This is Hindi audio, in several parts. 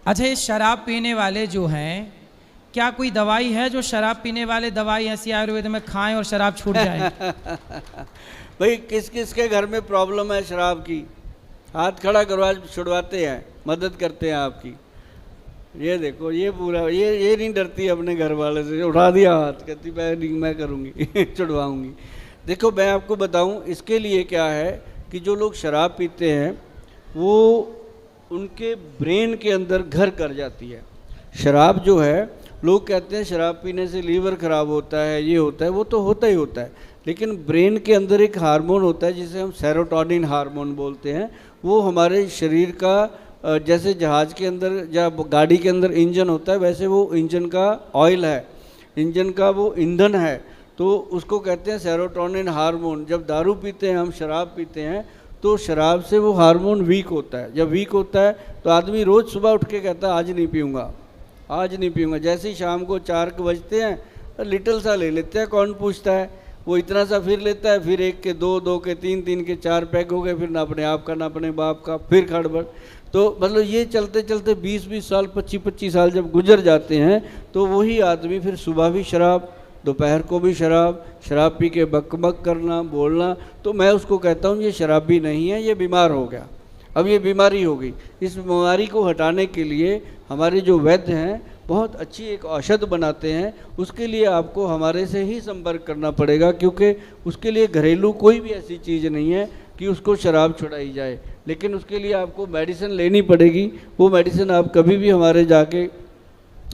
अच्छा, ये शराब पीने वाले जो हैं, क्या कोई दवाई है जो शराब पीने वाले दवाई ऐसी आयुर्वेद में खाएं और शराब छूट जाए? भाई किस किस के घर में प्रॉब्लम है शराब की? हाथ खड़ा करो, आज छुड़वाते हैं, मदद करते हैं आपकी। ये देखो, ये पूरा ये नहीं डरती अपने घर वाले से, उठा दिया हाथ, कहती मैं नहीं, मैं करूँगी छुड़वाऊँगी। देखो मैं आपको बताऊँ इसके लिए क्या है कि जो लोग शराब पीते हैं वो उनके ब्रेन के अंदर घर कर जाती है। शराब जो है, लोग कहते हैं शराब पीने से लीवर ख़राब होता है, ये होता है, वो तो होता ही होता है, लेकिन ब्रेन के अंदर एक हार्मोन होता है जिसे हम सेरोटोनिन हार्मोन बोलते हैं। वो हमारे शरीर का जैसे जहाज़ के अंदर या गाड़ी के अंदर इंजन होता है, वैसे वो इंजन का ऑयल है, इंजन का वो ईंधन है, तो उसको कहते हैं सेरोटोनिन हार्मोन। जब दारू पीते हैं हम, शराब पीते हैं, तो शराब से वो हार्मोन वीक होता है। जब वीक होता है तो आदमी रोज़ सुबह उठ के कहता है आज नहीं पीऊँगा, आज नहीं पीऊँगा। जैसे ही शाम को 4 बजते हैं तो लिटिल सा ले लेते हैं, कौन पूछता है, वो इतना सा फिर लेता है, फिर 1 के 2, 2 के 3, 3 के 4 पैक हो गए, फिर ना अपने आप का ना अपने बाप का, फिर खड़बड़। तो मतलब ये चलते चलते 20-20 साल, 25-25 साल जब गुजर जाते हैं तो वही आदमी फिर सुबह भी शराब, दोपहर को भी शराब, शराब पी के बकबक करना, बोलना। तो मैं उसको कहता हूँ ये शराबी नहीं है, ये बीमार हो गया, अब ये बीमारी हो गई। इस बीमारी को हटाने के लिए हमारे जो वैद्य हैं बहुत अच्छी एक औषध बनाते हैं। उसके लिए आपको हमारे से ही संपर्क करना पड़ेगा, क्योंकि उसके लिए घरेलू कोई भी ऐसी चीज़ नहीं है कि उसको शराब छुड़ाई जाए, लेकिन उसके लिए आपको मेडिसिन लेनी पड़ेगी। वो मेडिसिन आप कभी भी हमारे जाके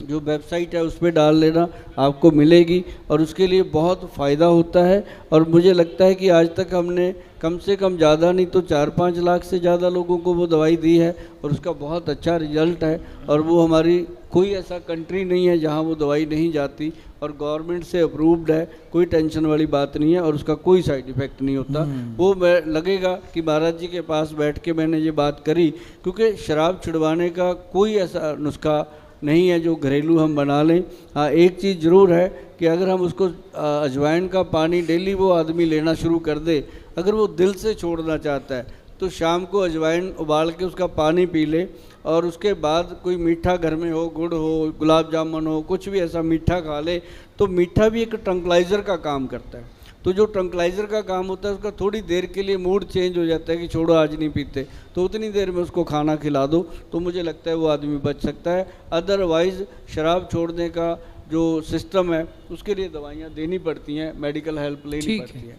जो वेबसाइट है उस पर डाल लेना, आपको मिलेगी और उसके लिए बहुत फ़ायदा होता है। और मुझे लगता है कि आज तक हमने कम से कम ज़्यादा नहीं तो 4-5 लाख से ज़्यादा लोगों को वो दवाई दी है और उसका बहुत अच्छा रिजल्ट है। और वो हमारी कोई ऐसा कंट्री नहीं है जहाँ वो दवाई नहीं जाती, और गवर्नमेंट से अप्रूव्ड है, कोई टेंशन वाली बात नहीं है और उसका कोई साइड इफ़ेक्ट नहीं होता। वो मैं लगेगा कि महाराज जी के पास बैठ के मैंने ये बात करी, क्योंकि शराब छुड़वाने का कोई ऐसा नुस्खा नहीं है जो घरेलू हम बना लें। हाँ, एक चीज़ ज़रूर है कि अगर हम उसको अजवाइन का पानी डेली वो आदमी लेना शुरू कर दे, अगर वो दिल से छोड़ना चाहता है तो शाम को अजवाइन उबाल के उसका पानी पी ले, और उसके बाद कोई मीठा घर में हो, गुड़ हो, गुलाब जामुन हो, कुछ भी ऐसा मीठा खा ले। तो मीठा भी एक ट्रंकलाइज़र का काम करता है। तो जो ट्रंकलाइज़र का काम होता है उसका थोड़ी देर के लिए मूड चेंज हो जाता है कि छोड़ो आज नहीं पीते, तो उतनी देर में उसको खाना खिला दो, तो मुझे लगता है वो आदमी बच सकता है। अदरवाइज़ शराब छोड़ने का जो सिस्टम है उसके लिए दवाइयाँ देनी पड़ती हैं, मेडिकल हेल्प लेनी पड़ती है।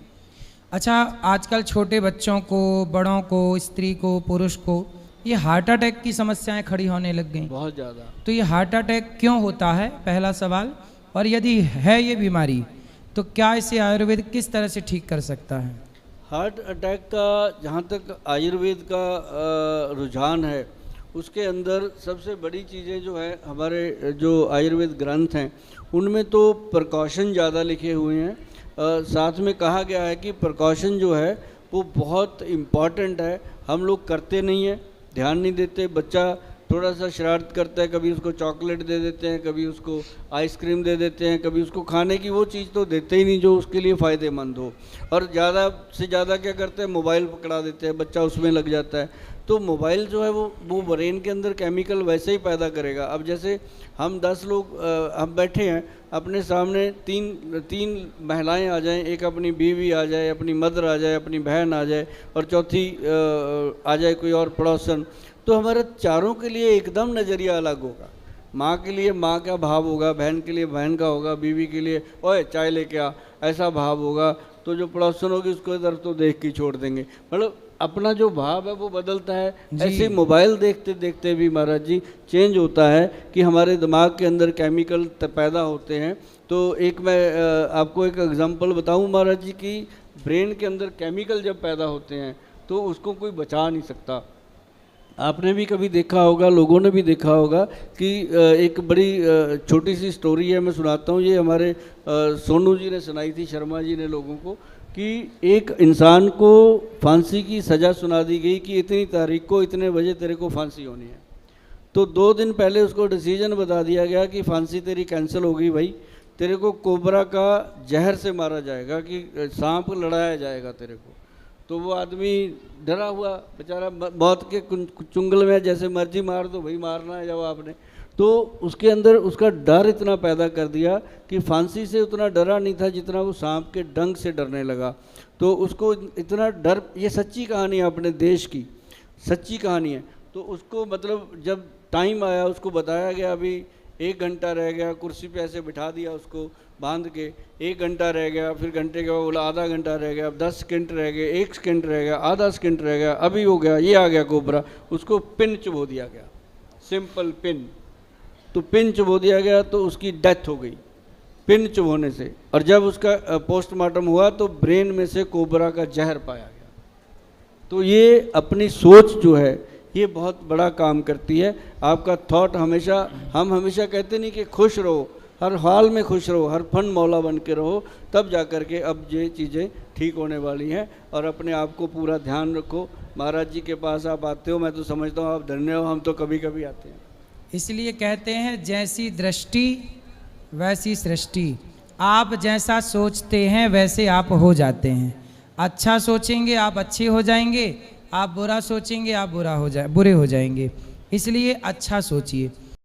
अच्छा, आजकल छोटे बच्चों को, बड़ों को, स्त्री को, पुरुष को ये हार्ट अटैक की समस्याएं खड़ी होने लग गई बहुत ज़्यादा। तो ये हार्ट अटैक क्यों होता है, पहला सवाल। और यदि है ये बीमारी तो क्या इसे आयुर्वेद किस तरह से ठीक कर सकता है? हार्ट अटैक का जहाँ तक आयुर्वेद का रुझान है, उसके अंदर सबसे बड़ी चीज़ें जो है, हमारे जो आयुर्वेद ग्रंथ हैं उनमें तो प्रिकॉशन ज़्यादा लिखे हुए हैं। साथ में कहा गया है कि प्रिकॉशन जो है वो बहुत इम्पॉर्टेंट है, हम लोग करते नहीं हैं, ध्यान नहीं देते। बच्चा थोड़ा सा शरारत करता है, कभी उसको चॉकलेट दे देते हैं, कभी उसको आइसक्रीम दे देते हैं, कभी उसको खाने की वो चीज़ तो देते ही नहीं जो उसके लिए फ़ायदेमंद हो, और ज़्यादा से ज़्यादा क्या करते हैं, मोबाइल पकड़ा देते हैं, बच्चा उसमें लग जाता है। तो मोबाइल जो है वो ब्रेन के अंदर केमिकल वैसे ही पैदा करेगा। अब जैसे हम 10 लोग हम बैठे हैं, अपने सामने तीन महिलाएं आ जाएं, एक अपनी बीवी आ जाए, अपनी मदर आ जाए, अपनी बहन आ जाए, और चौथी आ जाए कोई और पड़ोसन, तो हमारे चारों के लिए एकदम नज़रिया अलग होगा। माँ के लिए माँ का भाव होगा, बहन के लिए बहन का होगा, बीवी के लिए ओए चाय लेके आ, ऐसा भाव होगा। तो जो पड़ोसन होगी उसको इधर तो देख के छोड़ देंगे, मतलब अपना जो भाव है वो बदलता है। ऐसे मोबाइल देखते देखते भी महाराज जी चेंज होता है कि हमारे दिमाग के अंदर केमिकल पैदा होते हैं। तो एक मैं आपको एक एग्जांपल बताऊं महाराज जी की, ब्रेन के अंदर केमिकल जब पैदा होते हैं तो उसको कोई बचा नहीं सकता। आपने भी कभी देखा होगा, लोगों ने भी देखा होगा कि एक बड़ी छोटी सी स्टोरी है, मैं सुनाता हूँ। ये हमारे सोनू जी ने सुनाई थी, शर्मा जी ने लोगों को, कि एक इंसान को फांसी की सज़ा सुना दी गई कि इतनी तारीख को इतने बजे तेरे को फांसी होनी है। तो 2 दिन पहले उसको डिसीजन बता दिया गया कि फांसी तेरी कैंसिल हो गई भाई, तेरे को कोबरा का जहर से मारा जाएगा, कि सांप लड़ाया जाएगा तेरे को। तो वो आदमी डरा हुआ बेचारा, मौत के चुंगल में, जैसे मर्जी मार दो भाई, मारना है जब आपने, तो उसके अंदर उसका डर इतना पैदा कर दिया कि फांसी से उतना डरा नहीं था जितना वो सांप के डंक से डरने लगा। तो उसको इतना डर, ये सच्ची कहानी है अपने देश की, सच्ची कहानी है। तो उसको मतलब जब टाइम आया उसको बताया गया अभी 1 घंटा रह गया, कुर्सी पे ऐसे बिठा दिया उसको बांध के, 1 घंटा रह गया, फिर घंटे के बाद बोला आधा घंटा रह गया, अब 10 सेकंड रह गए, 1 सेकंड रह गया, आधा सेकंड रह गया, अभी हो गया, ये आ गया कोबरा, उसको पिन चुबो दिया गया, सिंपल पिन। तो पिन चुबो दिया गया तो उसकी डेथ हो गई पिन चुभोने से। और जब उसका पोस्टमार्टम हुआ तो ब्रेन में से कोबरा का जहर पाया गया। तो ये अपनी सोच जो है ये बहुत बड़ा काम करती है। आपका थॉट हमेशा, हम हमेशा कहते नहीं कि खुश रहो, हर हाल में खुश रहो, हर फन मौला बन के रहो, तब जा कर के अब ये चीज़ें ठीक होने वाली हैं। और अपने आप को पूरा ध्यान रखो। महाराज जी के पास आप आते हो, मैं तो समझता हूँ आप धन्य हो, हम तो कभी कभी आते हैं। इसलिए कहते हैं जैसी दृष्टि वैसी सृष्टि। आप जैसा सोचते हैं वैसे आप हो जाते हैं। अच्छा सोचेंगे आप अच्छे हो जाएंगे, आप बुरा सोचेंगे आप बुरे हो जाएंगे। इसलिए अच्छा सोचिए।